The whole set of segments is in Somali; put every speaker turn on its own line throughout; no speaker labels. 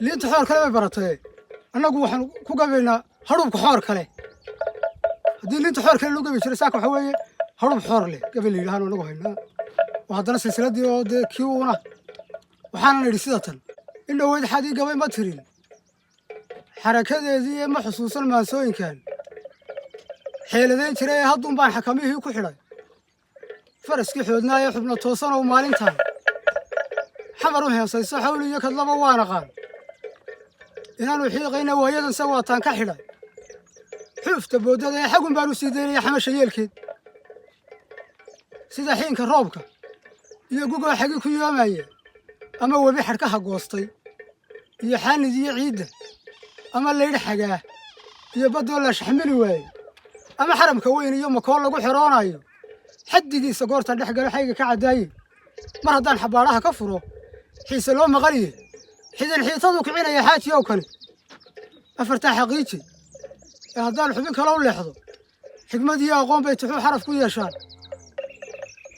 liinta xoor kale bay baratay annagu waxaan ku gabaynaa hadhuubka xoor kale haddii liinta xoor kale lagu gabi jiray saaka waxa weeye hadhuub xoor leh gabal yidhaahno anagu haynaa oo haddana silsiladii oo dee kii uuna waxaanan idhi sida tan in dhoweyd xadii gabay ma tirin xarakadeedii ma xusuusan maansooyinkan xeeladayn jiray ee hadduun baan xakamihii ku xidhay faraskii xoodnaa ee xubno toosan oo maalintan xamar u heesayso xawli iyo kadlaba waan aqaan inaanu xiiqayna waayadan se waataan ka xidhay xuufta boodada ee xagun baan u sii daynaya xamasha yeelkeed sida xiinka roobka iyo gugoo xagi ku yoomaya ama webi xadhkaha goostay iyo xaanid iyo ciidda ama laydh xagaa iyo baddoo la shaxmili waaye ama xaramka weyn iyo makool lagu xiroonayo xaddigiisa goorta dhex galo xayga ka caddaaye mar haddaan xabaadhaha ka furo xiise loo maqaliye xidin xiitadu kicinaya xaaji ow kale afartaa xaqiiji ee haddaan xubin kale u leexdo xigmad iyo aqoon bay tuxuu xaraf ku yeeshaan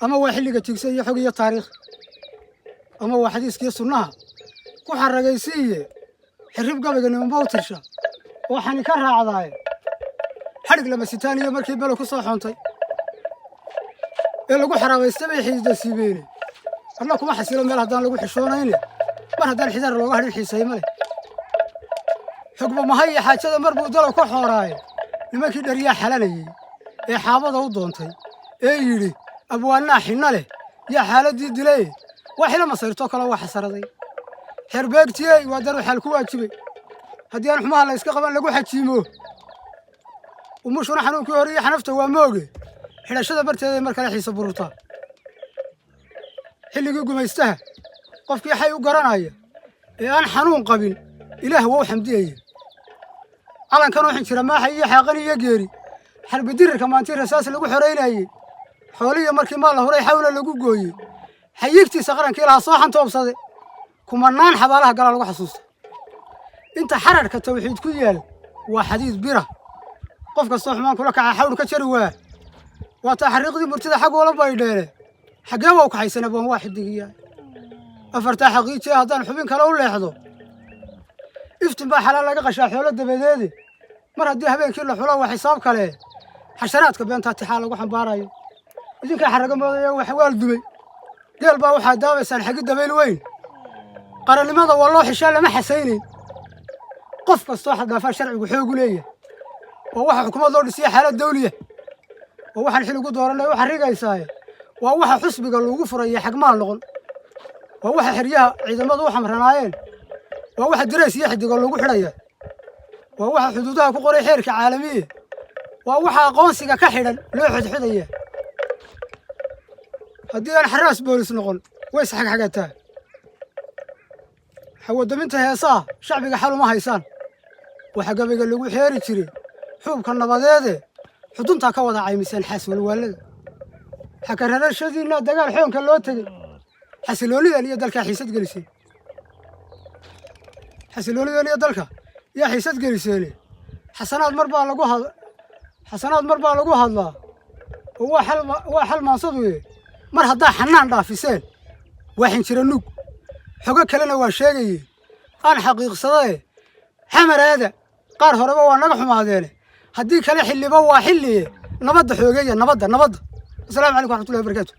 ama waa xilliga tigsa iyo xog iyo taariikh ama waa xadiiskiyo sunnaha ku xarragaysiiye xirrib gabayga nimanba u tirsha waxaani ka raacdaaye xadhig lama sitaan iyo markii belo ku soo xoontay ee lagu xaraabaystay bay xiisda siibeene anna kuma xasilo meel haddaan lagu xishoonayne mar haddaan xidaar looga hadhin xiisay ma leh xogba mahay iyo xaajada mar buu dalo ka xooraaye nimankii dhariyaa xalanayey ee xaabada u doontay ee yidhi abwaannaa xinna leh yaa xaaladdii dilay waa xilo masayrtoo kale waa xasaraday xerbeegtiyey waa daru xaal ku waajibay haddii aan xumaha la yska qaban lagu xajiimo umushuna xanuunkii hore iyo xanafta waa mooge xidhashada barteeday mar kale xiisa bururtaa xilligii gumaystaha qofkii xay u garanaya ee aan xanuun qabin ilaah waa u xamdiyaya calankan waxin jira maaxa iyo xaaqan iyo geeri xarbi dirirka maantii rasaas lagu xoraynayey xoolihiyo markii maal la huray xawla lagu gooyey xayiigtiisa qarankii lahaa soo xantoobsade kumanaan xabaalaha galaa lagu xasuusta inta xararka tawxiid ku yaal waa xadiid bira qof kastoo xumaan kula kaca xawr ka jari waa taa xariiqdii murtida xag wala baydheene xaggee waa u kaxaysana baan waa xidigiyaa afartaa xaqiijiye haddaan xubin kale u leexdo iftin baa xalaal laga qashaa xoolo dabadeede mar haddii habeenkii la xulo waa xisaab kale xasharaadka beentaa tixaa lagu xambaarayo idinkaa xarraga moodaya wax waal dumay geel baa waxaad daabaysaan xagi dabayl weyn qarannimada waa loo xishaa lama xasaynayn qof kastoo xaddaafaa sharcigu xoogu leeyahay waa waxa xukuumad loo dhisiya xaalad dawliya waa waxaan xil ugu dooranay u xarrigaysaaye waa waxa xusbiga lagu furaya xagmaal noqon waa waxa xeryaha ciidamadu u xamranaayeen waa waxa dirays iyo xidigo lagu xidhaya waa waxa xuduudaha ku qoray xeerka caalamiye waa waxa aqoonsiga ka xidhan loo xidxidaya haddii aan xaraas boolis noqon way isxagxagataa xawadaminta heesaha shacbiga xal uma haysaan waxa gabayga lagu xeeri jiray xuubka nabadeede xuduntaa ka wada caymiseen xaas walwaalada xakararashadiinna dagaal xoonka loo tegey xasiloonidan iyo dalkaa xiisad geliseen xasiloonidan iyo dalka yaa xiisad geliseene xasanaad mar baa lagu hadlaa oo waa xal maansaduye mar haddaa xanaan dhaafiseen waa xinjira nuug xogo kalena waa sheegaye aan xaqiiqsadae xamaraada qaar horeba waa naga xumaadeene haddii kale xilliba waa xilliye nabadda xoogeeya nabadda asalaamu calaykum waraxmatullahi wabarakaatu